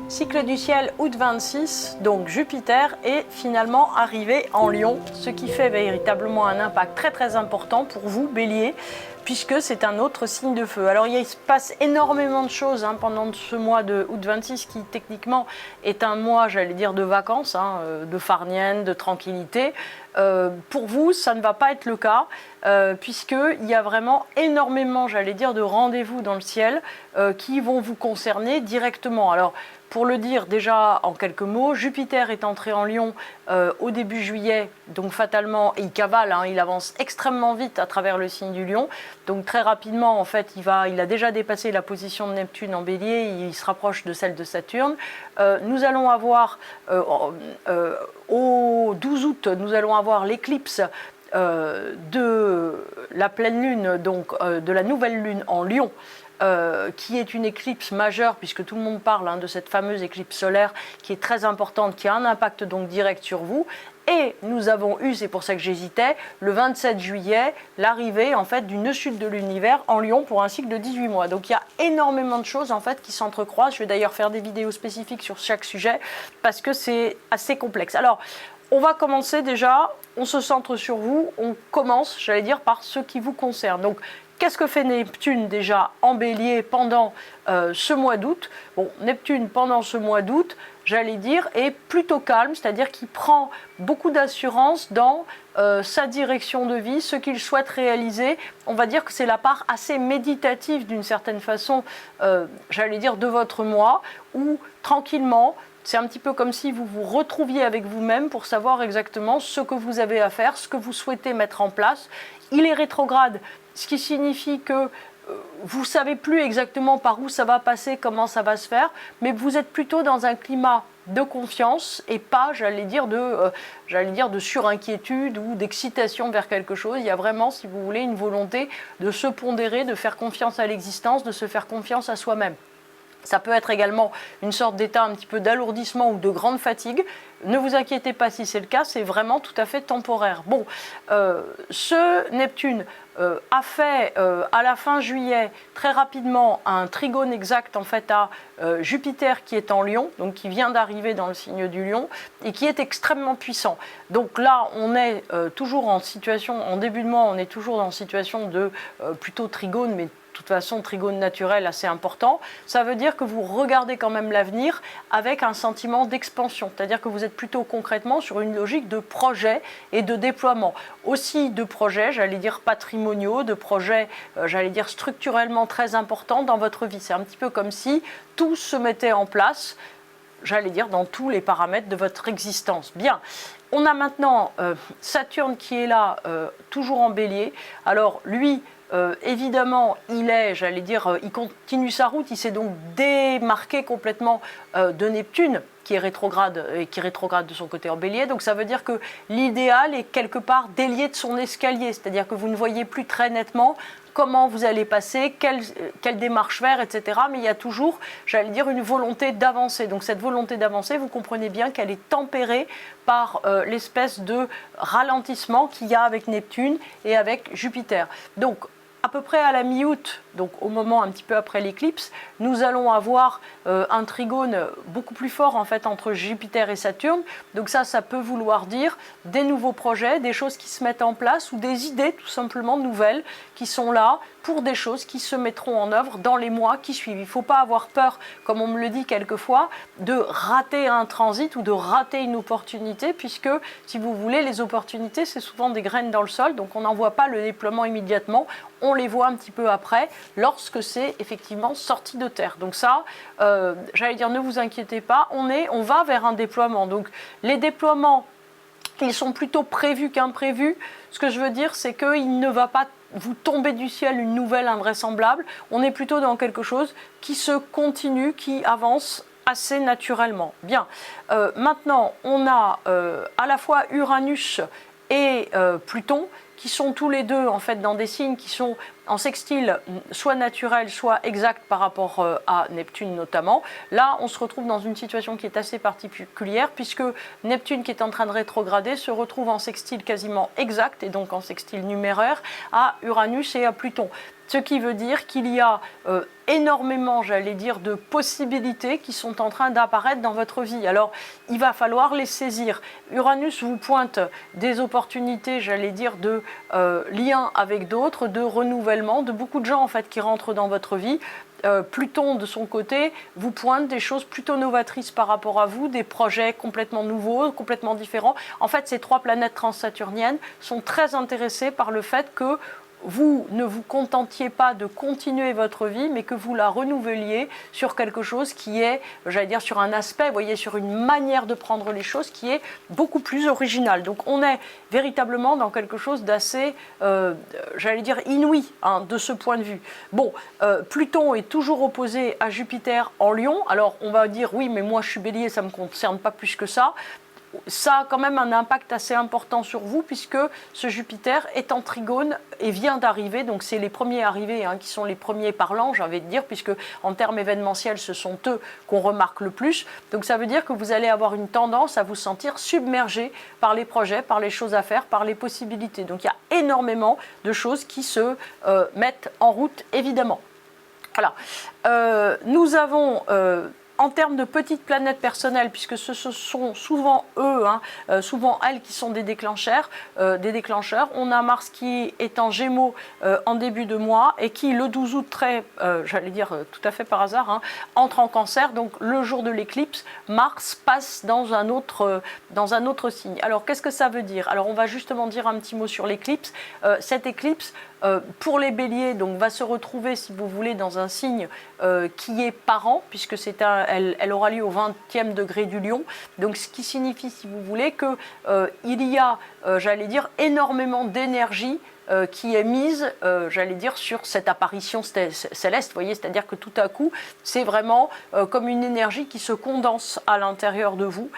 Cycle du ciel août 26, donc Jupiter est finalement arrivé en Lion, ce qui fait véritablement un impact très important pour vous, Bélier, puisque c'est un autre signe de feu. Alors il se passe énormément de choses pendant ce mois de août 26 qui techniquement est un mois, j'allais dire, de vacances, de farnienne, de tranquillité. Pour vous, ça ne va pas être le cas, puisqu'il y a vraiment énormément, j'allais dire, de rendez-vous dans le ciel qui vont vous concerner directement. Alors, pour le dire déjà en quelques mots, Jupiter est entré en Lion au début juillet, donc fatalement, il cavale, il avance extrêmement vite à travers le signe du Lion. Donc très rapidement, en fait, il a déjà dépassé la position de Neptune en Bélier, il se rapproche de celle de Saturne. Nous allons avoir, au 12 août, nous allons avoir l'éclipse de la pleine lune, donc de la nouvelle lune en Lion, qui est une éclipse majeure, puisque tout le monde parle de cette fameuse éclipse solaire qui est très importante, qui a un impact donc direct sur vous. Et nous avons eu, c'est pour ça que j'hésitais, le 27 juillet, l'arrivée en fait du nœud sud de l'univers en Lion pour un cycle de 18 mois. Donc il y a énormément de choses en fait qui s'entrecroisent. Je vais d'ailleurs faire des vidéos spécifiques sur chaque sujet parce que c'est assez complexe. Alors, on va commencer déjà, on se centre sur vous, on commence, j'allais dire, par ce qui vous concerne. Donc, qu'est-ce que fait Neptune déjà en Bélier pendant ce mois d'août? Bon, Neptune pendant ce mois d'août, j'allais dire, est plutôt calme, c'est-à-dire qu'il prend beaucoup d'assurance dans sa direction de vie, ce qu'il souhaite réaliser. On va dire que c'est la part assez méditative d'une certaine façon, j'allais dire, de votre mois, où tranquillement, c'est un petit peu comme si vous vous retrouviez avec vous-même pour savoir exactement ce que vous avez à faire, ce que vous souhaitez mettre en place. Il est rétrograde, ce qui signifie que vous ne savez plus exactement par où ça va passer, comment ça va se faire, mais vous êtes plutôt dans un climat de confiance et pas, j'allais dire, de surinquiétude ou d'excitation vers quelque chose. Il y a vraiment, si vous voulez, une volonté de se pondérer, de faire confiance à l'existence, de se faire confiance à soi-même. Ça peut être également une sorte d'état un petit peu d'alourdissement ou de grande fatigue. Ne vous inquiétez pas si c'est le cas, c'est vraiment tout à fait temporaire. Bon, ce Neptune a fait à la fin juillet très rapidement un trigone exact en fait à Jupiter qui est en Lion, donc qui vient d'arriver dans le signe du Lion et qui est extrêmement puissant. Donc là, on est toujours en situation, en début de mois, on est toujours dans une situation de plutôt trigone, mais de toute façon, trigone naturel assez important. Ça veut dire que vous regardez quand même l'avenir avec un sentiment d'expansion, c'est-à-dire que vous êtes plutôt concrètement sur une logique de projet et de déploiement. Aussi de projets, j'allais dire patrimoniaux, de projets, j'allais dire structurellement très importants dans votre vie. C'est un petit peu comme si tout se mettait en place, j'allais dire, dans tous les paramètres de votre existence. Bien. On a maintenant Saturne qui est là, toujours en Bélier. Alors, lui, évidemment, il est, j'allais dire, il continue sa route, il s'est donc démarqué complètement de Neptune, qui est rétrograde de son côté en Bélier. Donc ça veut dire que l'idéal est quelque part délié de son escalier, c'est-à-dire que vous ne voyez plus très nettement comment vous allez passer, quelle démarche faire, etc. Mais il y a toujours, j'allais dire, une volonté d'avancer. Donc cette volonté d'avancer, vous comprenez bien qu'elle est tempérée par l'espèce de ralentissement qu'il y a avec Neptune et avec Jupiter. Donc à peu près à la mi-août, donc au moment un petit peu après l'éclipse, nous allons avoir un trigone beaucoup plus fort en fait entre Jupiter et Saturne. Donc ça peut vouloir dire des nouveaux projets, des choses qui se mettent en place ou des idées tout simplement nouvelles qui sont là pour des choses qui se mettront en œuvre dans les mois qui suivent. Il ne faut pas avoir peur, comme on me le dit quelquefois, de rater un transit ou de rater une opportunité, puisque si vous voulez, les opportunités, c'est souvent des graines dans le sol, donc on n'en voit pas le déploiement immédiatement, on les voit un petit peu après, lorsque c'est effectivement sorti de terre. Donc ça, j'allais dire, ne vous inquiétez pas, on va vers un déploiement. Donc les déploiements, ils sont plutôt prévus qu'imprévus. Ce que je veux dire, c'est qu'il ne va pas vous tomber du ciel une nouvelle invraisemblable. On est plutôt dans quelque chose qui se continue, qui avance assez naturellement. Bien, maintenant, on a à la fois Uranus et Pluton, qui sont tous les deux en fait dans des signes qui sont en sextile soit naturel, soit exact par rapport à Neptune notamment. Là, on se retrouve dans une situation qui est assez particulière puisque Neptune, qui est en train de rétrograder, se retrouve en sextile quasiment exact et donc en sextile numéraire à Uranus et à Pluton. Ce qui veut dire qu'il y a énormément, j'allais dire, de possibilités qui sont en train d'apparaître dans votre vie. Alors, il va falloir les saisir. Uranus vous pointe des opportunités, j'allais dire, de lien avec d'autres, de renouvellement, de beaucoup de gens en fait qui rentrent dans votre vie. Pluton, de son côté, vous pointe des choses plutôt novatrices par rapport à vous, des projets complètement nouveaux, complètement différents. En fait, ces 3 planètes transsaturniennes sont très intéressées par le fait que vous ne vous contentiez pas de continuer votre vie, mais que vous la renouveliez sur quelque chose qui est, j'allais dire, sur un aspect, vous voyez, sur une manière de prendre les choses qui est beaucoup plus originale. Donc on est véritablement dans quelque chose d'assez, j'allais dire, inouï de ce point de vue. Bon, Pluton est toujours opposé à Jupiter en Lion. Alors on va dire, oui, mais moi je suis Bélier, ça ne me concerne pas plus que ça. Ça a quand même un impact assez important sur vous puisque ce Jupiter est en trigone et vient d'arriver, donc c'est les premiers arrivés qui sont les premiers parlants, j'ai envie de dire, puisque en termes événementiels, ce sont eux qu'on remarque le plus. Donc ça veut dire que vous allez avoir une tendance à vous sentir submergé par les projets, par les choses à faire, par les possibilités. Donc il y a énormément de choses qui se mettent en route, évidemment. Voilà. Nous avons... en termes de petites planètes personnelles, puisque ce sont souvent eux, souvent elles qui sont des déclencheurs, on a Mars qui est en Gémeaux en début de mois et qui, le 12 août, j'allais dire tout à fait par hasard, entre en Cancer. Donc le jour de l'éclipse, Mars passe dans un autre signe. Alors qu'est-ce que ça veut dire? Alors on va justement dire un petit mot sur l'éclipse. Cette éclipse, pour les béliers, donc, va se retrouver, si vous voulez, dans un signe qui est parent, puisque elle aura lieu au 20e degré du Lion. Donc, ce qui signifie, si vous voulez, qu'il y a, j'allais dire, énormément d'énergie qui est mise, j'allais dire, sur cette apparition céleste, vous voyez, c'est-à-dire que tout à coup, c'est vraiment comme une énergie qui se condense à l'intérieur de vous,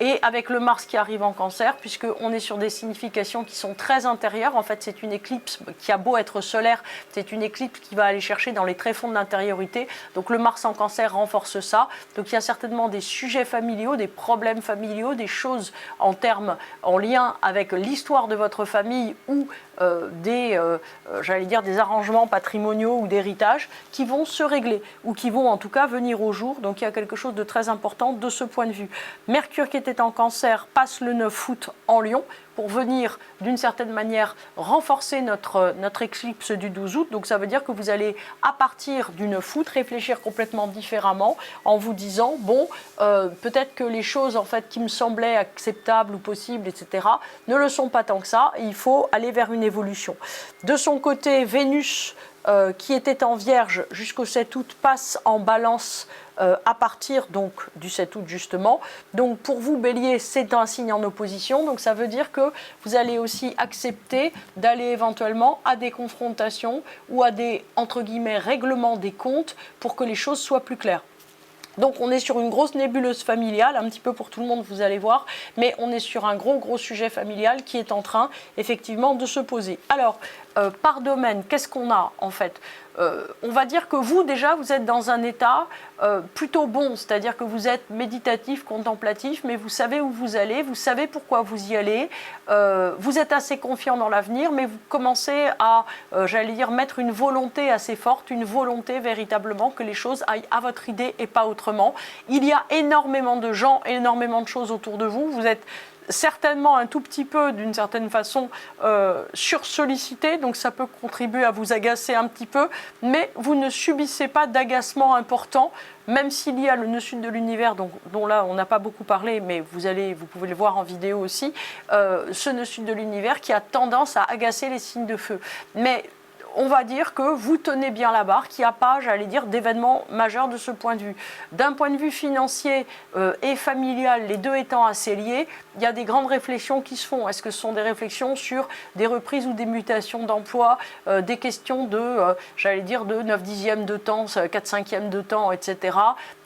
et avec le Mars qui arrive en Cancer, puisqu'on est sur des significations qui sont très intérieures. En fait, c'est une éclipse qui a beau être solaire, c'est une éclipse qui va aller chercher dans les tréfonds de l'intériorité. Donc le Mars en Cancer renforce ça. Donc il y a certainement des sujets familiaux, des problèmes familiaux, des choses en lien avec l'histoire de votre famille ou j'allais dire des arrangements patrimoniaux ou d'héritage qui vont se régler ou qui vont en tout cas venir au jour. Donc il y a quelque chose de très important de ce point de vue. Mercure, qui était en Cancer, passe le 9 août en Lion pour venir d'une certaine manière renforcer notre éclipse du 12 août. Donc ça veut dire que vous allez, à partir du 9 août, réfléchir complètement différemment en vous disant, bon, peut-être que les choses en fait qui me semblaient acceptables ou possibles, etc., ne le sont pas tant que ça, et il faut aller vers une évolution. De son côté, Vénus, qui était en Vierge jusqu'au 7 août, passe en Balance à partir donc du 7 août justement. Donc pour vous, Bélier, c'est un signe en opposition, donc ça veut dire que vous allez aussi accepter d'aller éventuellement à des confrontations ou à des, entre guillemets, règlements des comptes pour que les choses soient plus claires. Donc on est sur une grosse nébuleuse familiale, un petit peu pour tout le monde, vous allez voir, mais on est sur un gros sujet familial qui est en train effectivement de se poser. Alors, par domaine, qu'est-ce qu'on a en fait ? On va dire que vous, déjà, vous êtes dans un état plutôt bon, c'est-à-dire que vous êtes méditatif, contemplatif, mais vous savez où vous allez, vous savez pourquoi vous y allez, vous êtes assez confiant dans l'avenir, mais vous commencez à, j'allais dire, mettre une volonté assez forte, une volonté véritablement que les choses aillent à votre idée et pas autrement. Il y a énormément de gens, énormément de choses autour de vous, vous êtes certainement un tout petit peu, d'une certaine façon, sursollicité, donc ça peut contribuer à vous agacer un petit peu, mais vous ne subissez pas d'agacement important, même s'il y a le nœud sud de l'univers, dont là on n'a pas beaucoup parlé, mais vous pouvez le voir en vidéo aussi, ce nœud sud de l'univers qui a tendance à agacer les signes de feu. Mais on va dire que vous tenez bien la barre, qu'il n'y a pas, j'allais dire, d'événements majeurs de ce point de vue. D'un point de vue financier et familial, les deux étant assez liés, il y a des grandes réflexions qui se font. Est-ce que ce sont des réflexions sur des reprises ou des mutations d'emploi, des questions de, j'allais dire, de 9/10 de temps, 4/5 de temps, etc.,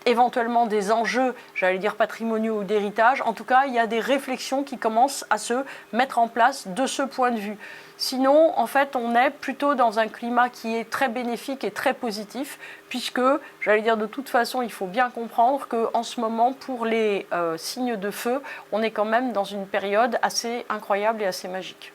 éventuellement des enjeux, j'allais dire, patrimoniaux ou d'héritage. En tout cas, il y a des réflexions qui commencent à se mettre en place de ce point de vue. Sinon, en fait, on est plutôt dans un climat qui est très bénéfique et très positif, puisque, j'allais dire, de toute façon, il faut bien comprendre qu'en ce moment, pour les signes de feu, on est quand même dans une période assez incroyable et assez magique.